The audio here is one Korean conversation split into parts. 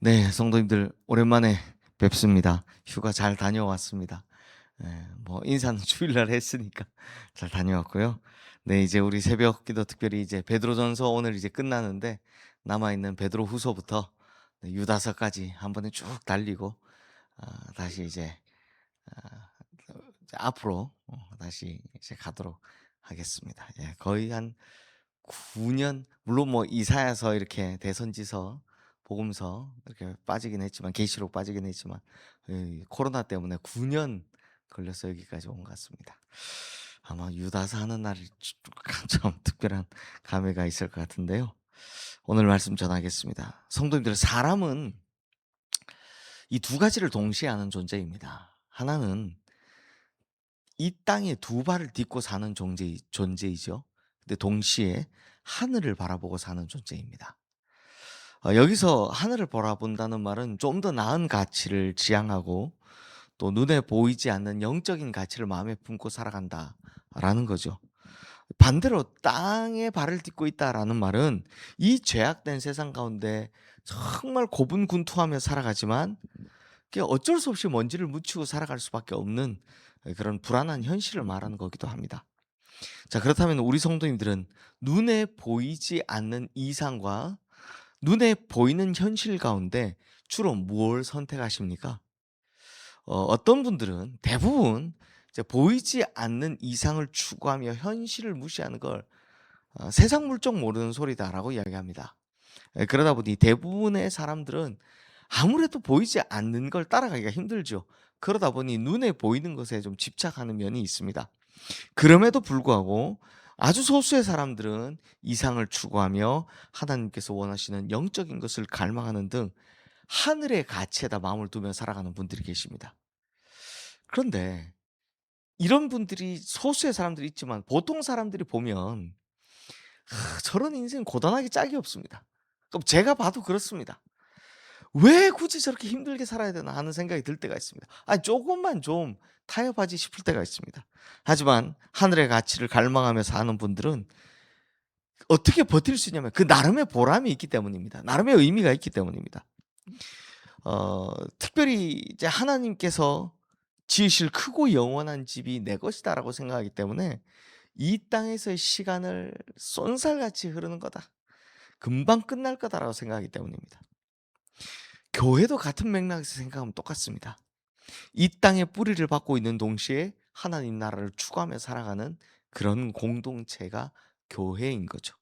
네, 성도님들 오랜만에 뵙습니다. 휴가 잘 다녀왔습니다. 뭐 인사는 주일날 했으니까 잘 다녀왔고요. 네, 이제 우리 새벽기도 특별히 이제 베드로전서 오늘 이제 끝나는데 남아 있는 베드로후서부터 네, 유다서까지 한 번에 쭉 달리고 다시 이제 이제 앞으로 다시 이제 가도록 하겠습니다. 예, 거의 한 9년, 물론 뭐 이사야서 이렇게 대선지서 복음서 이렇게 빠지긴 했지만 계시록 빠지긴 했지만 이 코로나 때문에 9년 걸려서 여기까지 온 것 같습니다. 아마 유다서 하는 날이 좀 특별한 감회가 있을 것 같은데요. 오늘 말씀 전하겠습니다. 성도님들, 사람은 이 두 가지를 동시에 하는 존재입니다. 하나는 이 땅에 두 발을 딛고 사는 존재이죠. 근데 동시에 하늘을 바라보고 사는 존재입니다. 여기서 하늘을 바라본다는 말은 좀 더 나은 가치를 지향하고 또 눈에 보이지 않는 영적인 가치를 마음에 품고 살아간다라는 거죠. 반대로 땅에 발을 딛고 있다라는 말은 이 죄악된 세상 가운데 정말 고분군투하며 살아가지만 그게 어쩔 수 없이 먼지를 묻히고 살아갈 수밖에 없는 그런 불안한 현실을 말하는 거기도 합니다. 자, 그렇다면 우리 성도님들은 눈에 보이지 않는 이상과 눈에 보이는 현실 가운데 주로 무엇을 선택하십니까? 어떤 분들은 대부분 이제 보이지 않는 이상을 추구하며 현실을 무시하는 걸 세상 물정 모르는 소리다라고 이야기합니다. 그러다 보니 대부분의 사람들은 아무래도 보이지 않는 걸 따라가기가 힘들죠. 그러다 보니 눈에 보이는 것에 좀 집착하는 면이 있습니다. 그럼에도 불구하고 아주 소수의 사람들은 이상을 추구하며 하나님께서 원하시는 영적인 것을 갈망하는 등 하늘의 가치에다 마음을 두며 살아가는 분들이 계십니다. 그런데 이런 분들이 소수의 사람들이 있지만 보통 사람들이 보면 저런 인생 고단하게 짝이 없습니다. 그럼 제가 봐도 그렇습니다. '왜 굳이 저렇게 힘들게 살아야 되나.' 하는 생각이 들 때가 있습니다. 아니 쪼금만 좀 타협하지 싶을 때가 있습니다. 하지만 하늘의 가치를 갈망하며 사는 분들은 어떻게 버틸 수 있냐면 그 나름의 보람이 있기 때문입니다. 나름의 의미가 있기 때문입니다. 특별히 이제 하나님께서 지으실 크고 영원한 집이 내 것이다라고 생각하기 때문에 '이 땅에서의 시간을 쏜살같이 흐르는 거다. 금방 끝날 거다.'라고 생각하기 때문입니다. 교회도 같은 맥락에서 생각하면 똑같습니다. 이 땅에 뿌리를 받고 있는 동시에 하나님 나라를 추구하며 살아가는 그런 공동체가 교회인 거죠.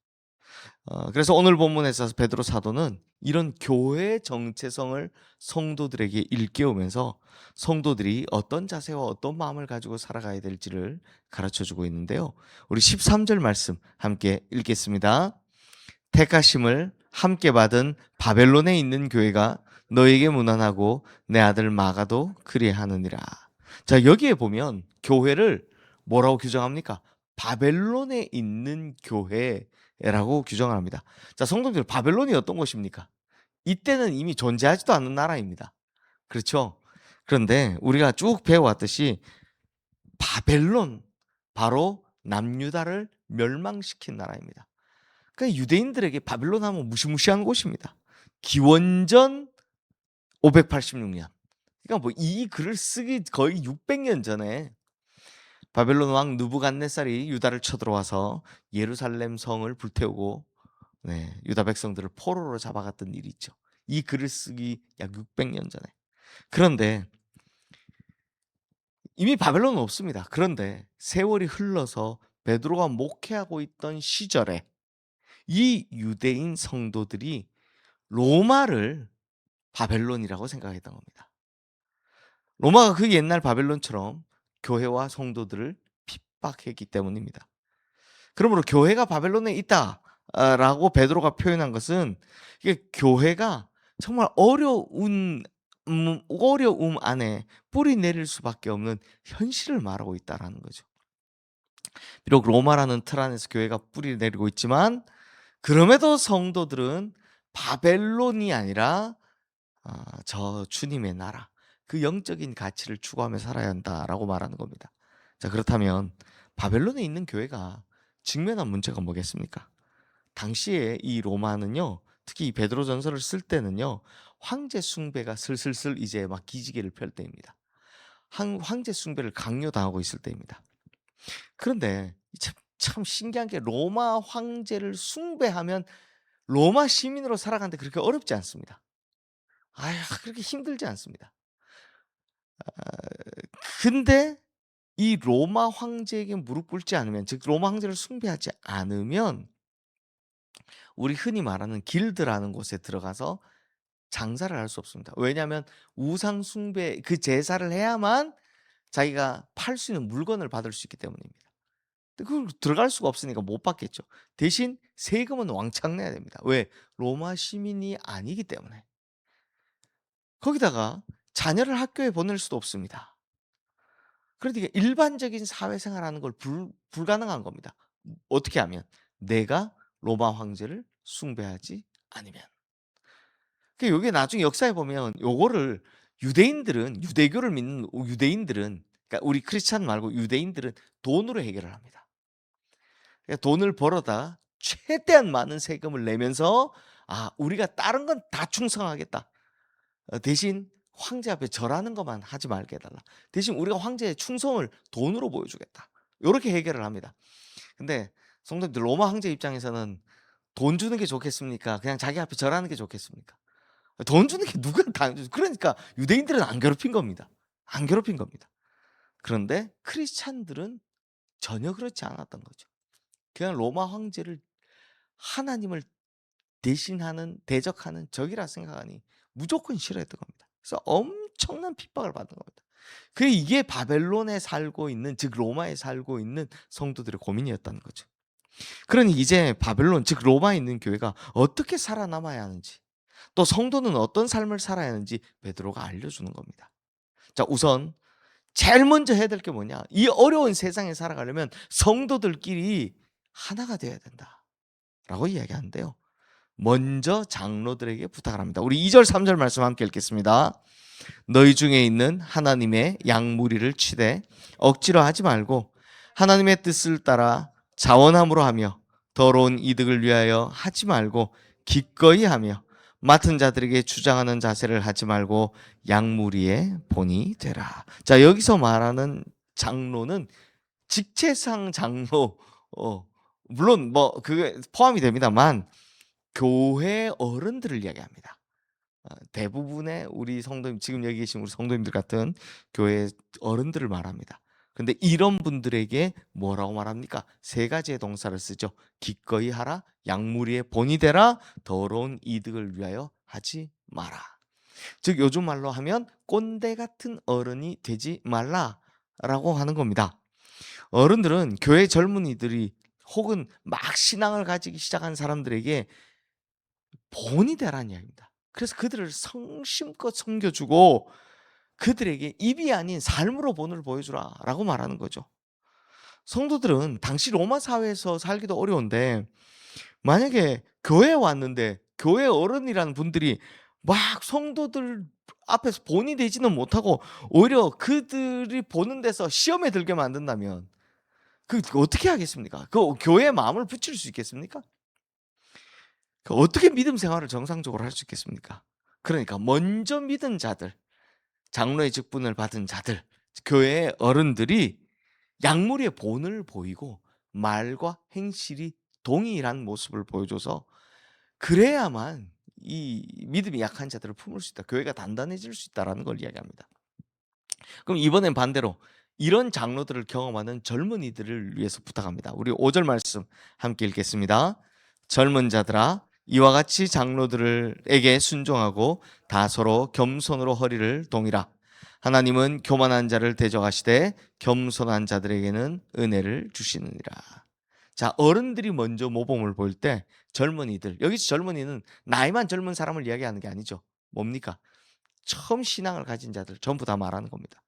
그래서 오늘 본문에서 베드로 사도는 이런 교회의 정체성을 성도들에게 일깨우면서 성도들이 어떤 자세와 어떤 마음을 가지고 살아가야 될지를 가르쳐 주고 있는데요. 우리 13절 말씀 함께 읽겠습니다. 택하심을 함께 받은 바벨론에 있는 교회가 너에게 문안하고 내 아들 마가도 그리하느니라. 자, 여기에 보면 교회를 뭐라고 규정합니까? 바벨론에 있는 교회라고 규정을 합니다. 자, 성도님들, 바벨론이 어떤 곳입니까? 이때는 이미 존재하지도 않는 나라입니다. 그렇죠? 그런데 우리가 쭉 배워왔듯이 바벨론, 바로 남유다를 멸망시킨 나라입니다. 그러니까 유대인들에게 바빌론 하면 무시무시한 곳입니다. 기원전 586년. 그러니까 뭐 이 글을 쓰기 거의 600년 전에 바벨론 왕 느부갓네살이 유다를 쳐들어와서 예루살렘 성을 불태우고 유다 백성들을 포로로 잡아갔던 일이 있죠. 이 글을 쓰기 약 600년 전에. 그런데 이미 바벨론은 없습니다. 그런데 세월이 흘러서 베드로가 목회하고 있던 시절에 이 유대인 성도들이 로마를 바벨론이라고 생각했던 겁니다. 로마가 그 옛날 바벨론처럼 교회와 성도들을 핍박했기 때문입니다. 그러므로 교회가 바벨론에 있다라고 베드로가 표현한 것은 이게 교회가 정말 어려움 안에 뿌리 내릴 수밖에 없는 현실을 말하고 있다라는 거죠. 비록 로마라는 틀 안에서 교회가 뿌리를 내리고 있지만 그럼에도 성도들은 바벨론이 아니라 저 주님의 나라, 그 영적인 가치를 추구하며 살아야 한다라고 말하는 겁니다. 자, 그렇다면 바벨론에 있는 교회가 직면한 문제가 뭐겠습니까? 당시에 이 로마는요, 특히 이 베드로전서를 쓸 때는요, 황제 숭배가 슬슬슬 이제 막 기지개를 펼 때입니다. 황제 숭배를 강요당하고 있을 때입니다. 그런데 참 신기한 게 로마 황제를 숭배하면 로마 시민으로 살아가는데 그렇게 어렵지 않습니다. 그렇게 힘들지 않습니다. 근데 이 로마 황제에게 무릎 꿇지 않으면, 즉 로마 황제를 숭배하지 않으면 우리 흔히 말하는 길드라는 곳에 들어가서 장사를 할 수 없습니다. 왜냐하면 우상 숭배 그 제사를 해야만 자기가 팔 수 있는 물건을 받을 수 있기 때문입니다. 근데 그걸 들어갈 수가 없으니까 못 받겠죠. 대신 세금은 왕창 내야 됩니다. 왜? 로마 시민이 아니기 때문에. 거기다가 자녀를 학교에 보낼 수도 없습니다. 그러니까 일반적인 사회생활하는 걸 불가능한 겁니다. 어떻게 하면? 내가 로마 황제를 숭배하지 않으면. 요게 나중에 역사에 보면 요거를 유대교를 믿는 유대인들은, 그러니까 우리 크리스찬 말고 유대인들은 돈으로 해결을 합니다. 그러니까 돈을 벌어다 최대한 많은 세금을 내면서 우리가 다른 건 다 충성하겠다. 대신 황제 앞에 절하는 것만 하지 말게 해달라. 대신 우리가 황제의 충성을 돈으로 보여주겠다. 요렇게 해결을 합니다. 근데 성도님들, 로마 황제 입장에서는 돈 주는 게 좋겠습니까? 그냥 자기 앞에 절하는 게 좋겠습니까? 돈 주는 게 누가 그러니까 유대인들은 안 괴롭힌 겁니다. 안 괴롭힌 겁니다. 그런데 크리스찬들은 전혀 그렇지 않았던 거죠. 그냥 로마 황제를 하나님을 대적하는 적이라 생각하니 무조건 싫어했던 겁니다. 그래서 엄청난 핍박을 받은 겁니다. 이게 바벨론에 살고 있는, 즉 로마에 살고 있는 성도들의 고민이었다는 거죠. 그러니 이제 바벨론, 즉 로마에 있는 교회가 어떻게 살아남아야 하는지, 또 성도는 어떤 삶을 살아야 하는지 베드로가 알려주는 겁니다. 자, 우선 제일 먼저 해야 될 게 뭐냐? 이 어려운 세상에 살아가려면 성도들끼리 하나가 되어야 된다라고 이야기하는데요. 먼저 장로들에게 부탁을 합니다. 우리 2절 3절 말씀 함께 읽겠습니다. 너희 중에 있는 하나님의 양무리를 치되 억지로 하지 말고 하나님의 뜻을 따라 자원함으로 하며 더러운 이득을 위하여 하지 말고 기꺼이 하며 맡은 자들에게 주장하는 자세를 하지 말고 양무리의 본이 되라. 자, 여기서 말하는 장로는 직책상 장로, 물론 뭐 그게 포함이 됩니다만 교회 어른들을 이야기합니다. 대부분의 우리 성도님, 지금 여기 계신 우리 성도님들 같은 교회 어른들을 말합니다. 근데 이런 분들에게 뭐라고 말합니까? 세 가지의 동사를 쓰죠. 기꺼이 하라, 양무리의 본이 되라, 더러운 이득을 위하여 하지 마라. 즉 요즘 말로 하면 꼰대 같은 어른이 되지 말라라고 하는 겁니다. 어른들은 교회 젊은이들이 혹은 막 신앙을 가지기 시작한 사람들에게 본이 되라는 이야기입니다. 그래서 그들을 성심껏 섬겨주고 그들에게 입이 아닌 삶으로 본을 보여주라라고 말하는 거죠. 성도들은 당시 로마 사회에서 살기도 어려운데 만약에 교회에 왔는데 교회 어른이라는 분들이 막 성도들 앞에서 본이 되지는 못하고 오히려 그들이 보는 데서 시험에 들게 만든다면 어떻게 하겠습니까? 교회의 마음을 붙일 수 있겠습니까? 어떻게 믿음 생활을 정상적으로 할 수 있겠습니까? 그러니까 먼저 믿은 자들, 장로의 직분을 받은 자들, 교회의 어른들이 양무리의 본을 보이고 말과 행실이 동일한 모습을 보여줘서 그래야만 이 믿음이 약한 자들을 품을 수 있다. 교회가 단단해질 수 있다라는 걸 이야기합니다. 그럼 이번엔 반대로 이런 장로들을 경험하는 젊은이들을 위해서 부탁합니다. 우리 5절 말씀 함께 읽겠습니다. 젊은 자들아, 이와 같이 장로들에게 순종하고 다 서로 겸손으로 허리를 동이라. 하나님은 교만한 자를 대적하시되 겸손한 자들에게는 은혜를 주시느니라. 자, 어른들이 먼저 모범을 보일 때 젊은이들, 여기서 젊은이는 나이만 젊은 사람을 이야기하는 게 아니죠. 뭡니까? 처음 신앙을 가진 자들 전부 다 말하는 겁니다.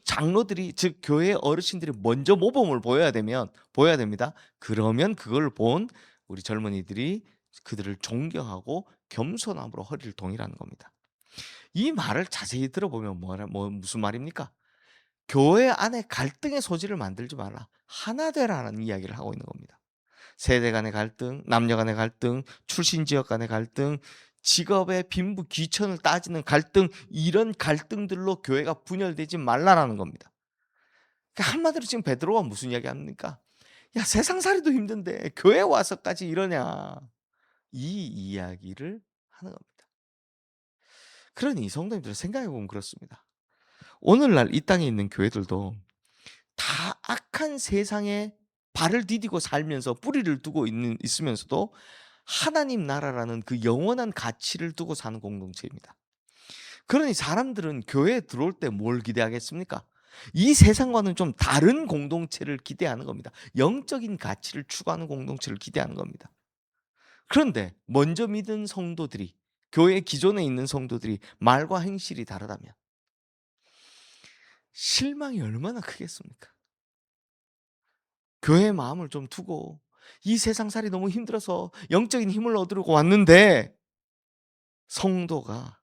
장로들이, 즉 교회 어르신들이 먼저 모범을 보여야 됩니다. 그러면 그걸 본 우리 젊은이들이 그들을 존경하고 겸손함으로 허리를 동이라는 겁니다. 이 말을 자세히 들어보면 무슨 말입니까? 교회 안에 갈등의 소지를 만들지 말라. 하나 되라는 이야기를 하고 있는 겁니다. 세대 간의 갈등, 남녀 간의 갈등, 출신 지역 간의 갈등, 직업의 빈부 귀천을 따지는 갈등, 이런 갈등들로 교회가 분열되지 말라라는 겁니다. 그러니까 한마디로 지금 베드로가 무슨 이야기합니까? 야, 세상살이도 힘든데 교회 와서까지 이러냐. 이 이야기를 하는 겁니다. 그러니 성도님들 생각해 보면 그렇습니다. 오늘날 이 땅에 있는 교회들도 다 악한 세상에 발을 디디고 살면서 뿌리를 두고 있으면서도 하나님 나라라는 그 영원한 가치를 두고 사는 공동체입니다. 그러니 사람들은 교회에 들어올 때 뭘 기대하겠습니까? 이 세상과는 좀 다른 공동체를 기대하는 겁니다. 영적인 가치를 추구하는 공동체를 기대하는 겁니다. 그런데 먼저 믿은 성도들이, 교회 기존에 있는 성도들이 말과 행실이 다르다면 실망이 얼마나 크겠습니까? 교회의 마음을 좀 두고 이 세상살이 너무 힘들어서 영적인 힘을 얻으려고 왔는데, 성도가,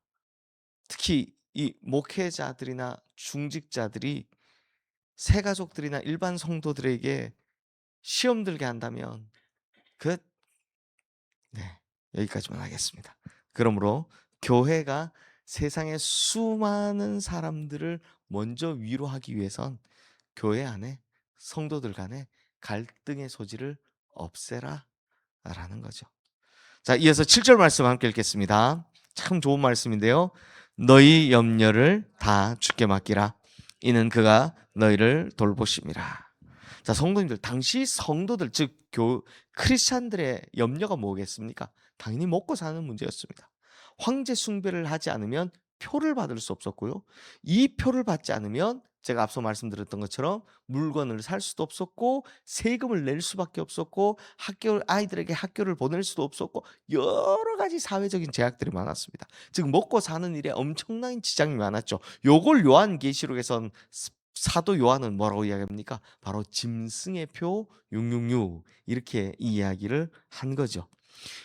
특히 이 목회자들이나 중직자들이 새 가족들이나 일반 성도들에게 시험 들게 한다면 그 네, 여기까지만 하겠습니다. 그러므로 교회가 세상의 수많은 사람들을 먼저 위로하기 위해선 교회 안에 성도들 간에 갈등의 소지를 없애라 라는 거죠. 자, 이어서 7절 말씀 함께 읽겠습니다. 참 좋은 말씀인데요. 너희 염려를 다 주께 맡기라. 이는 그가 너희를 돌보심이라. 자, 성도님들, 당시 성도들, 즉 크리스찬들의 염려가 뭐겠습니까? 당연히 먹고 사는 문제였습니다. 황제 숭배를 하지 않으면 표를 받을 수 없었고요. 이 표를 받지 않으면 제가 앞서 말씀드렸던 것처럼 물건을 살 수도 없었고 세금을 낼 수밖에 없었고 아이들에게 학교를 보낼 수도 없었고 여러 가지 사회적인 제약들이 많았습니다. 즉 먹고 사는 일에 엄청난 지장이 많았죠. 요걸 요한계시록에선 사도 요한은 뭐라고 이야기합니까? 바로 짐승의 표 666 이렇게 이야기를 한 거죠.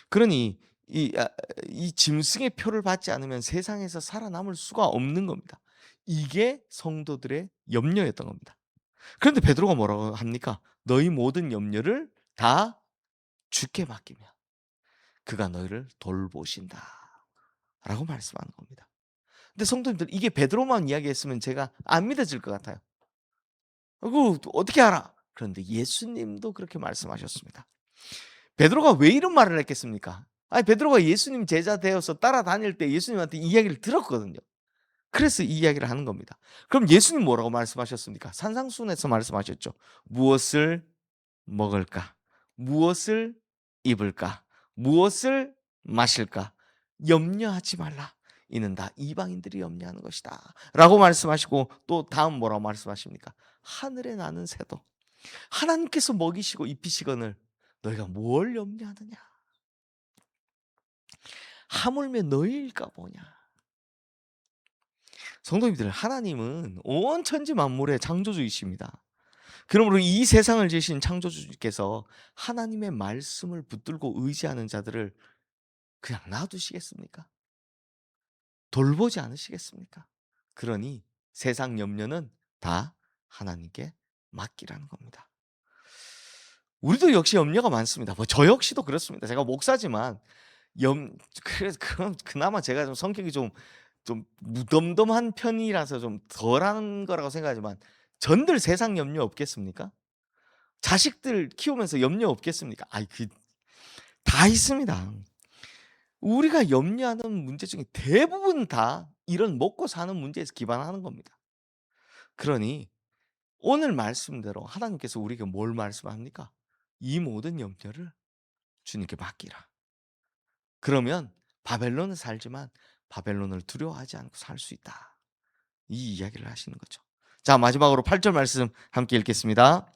그러니 이 짐승의 표를 받지 않으면 세상에서 살아남을 수가 없는 겁니다. 이게 성도들의 염려였던 겁니다. 그런데 베드로가 뭐라고 합니까? 너희 모든 염려를 다 주께 맡기면 그가 너희를 돌보신다 라고 말씀하는 겁니다. 근데 성도님들, 이게 베드로만 이야기했으면 제가 안 믿어질 것 같아요. 그거 어떻게 알아? 그런데 예수님도 그렇게 말씀하셨습니다. 베드로가 왜 이런 말을 했겠습니까? 아니, 베드로가 예수님 제자 되어서 따라다닐 때 예수님한테 이 이야기를 들었거든요. 그래서 이 이야기를 하는 겁니다. 그럼 예수님 뭐라고 말씀하셨습니까? 산상수훈에서 말씀하셨죠. 무엇을 먹을까? 무엇을 입을까? 무엇을 마실까? 염려하지 말라. 이는 다 이방인들이 염려하는 것이다 라고 말씀하시고, 또 다음 뭐라고 말씀하십니까? 하늘에 나는 새도 하나님께서 먹이시고 입히시거늘 너희가 뭘 염려하느냐? 하물며 너희일까 보냐? 성도님들, 하나님은 온 천지 만물의 창조주이십니다. 그러므로 이 세상을 지으신 창조주께서 하나님의 말씀을 붙들고 의지하는 자들을 그냥 놔두시겠습니까? 돌보지 않으시겠습니까? 그러니 세상 염려는 다 하나님께 맡기라는 겁니다. 우리도 역시 염려가 많습니다. 뭐 저 역시도 그렇습니다. 제가 목사지만 염 그래서 그나마 제가 좀 성격이 좀 무덤덤한 편이라서 좀 덜한 거라고 생각하지만, 전들 세상 염려 없겠습니까? 자식들 키우면서 염려 없겠습니까? 아이, 다 있습니다. 우리가 염려하는 문제 중에 대부분 다 이런 먹고 사는 문제에서 기반하는 겁니다. 그러니 오늘 말씀대로 하나님께서 우리에게 뭘 말씀합니까? 이 모든 염려를 주님께 맡기라. 그러면 바벨론은 살지만 바벨론을 두려워하지 않고 살 수 있다. 이 이야기를 하시는 거죠. 자, 마지막으로 8절 말씀 함께 읽겠습니다.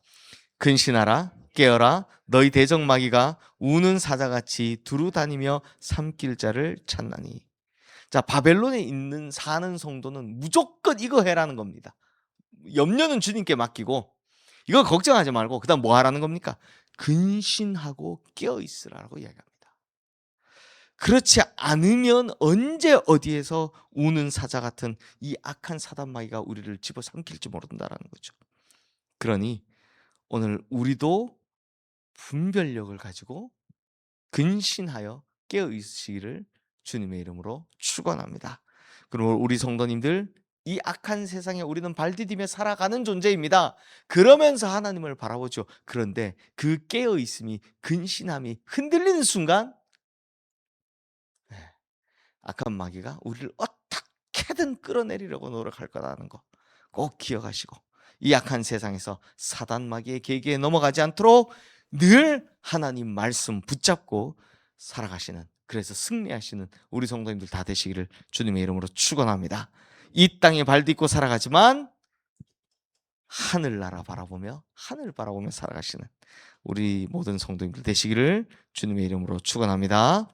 근신하라, 깨어라, 너희 대적마귀가 우는 사자같이 두루 다니며 삼킬 자를 찾나니. 자, 바벨론에 있는 사는 성도는 무조건 이거 해라는 겁니다. 염려는 주님께 맡기고 이거 걱정하지 말고 그다음 뭐 하라는 겁니까? 근신하고 깨어 있으라고 이야기합니다. 그렇지 않으면 언제 어디에서 우는 사자 같은 이 악한 사단마귀가 우리를 집어삼킬지 모른다라는 거죠. 그러니 오늘 우리도 분별력을 가지고 근신하여 깨어 있으시기를 주님의 이름으로 축원합니다. 그리고 우리 성도님들, 이 악한 세상에 우리는 발디디며 살아가는 존재입니다. 그러면서 하나님을 바라보죠. 그런데 그 깨어있음이, 근신함이 흔들리는 순간 악한 마귀가 우리를 어떻게든 끌어내리려고 노력할 거라는 거 꼭 기억하시고, 이 악한 세상에서 사단 마귀의 계기에 넘어가지 않도록 늘 하나님 말씀 붙잡고 살아가시는, 그래서 승리하시는 우리 성도님들 다 되시기를 주님의 이름으로 축원합니다. 이 땅에 발 딛고 살아가지만 하늘나라 바라보며, 하늘 바라보며 살아가시는 우리 모든 성도님들 되시기를 주님의 이름으로 축원합니다.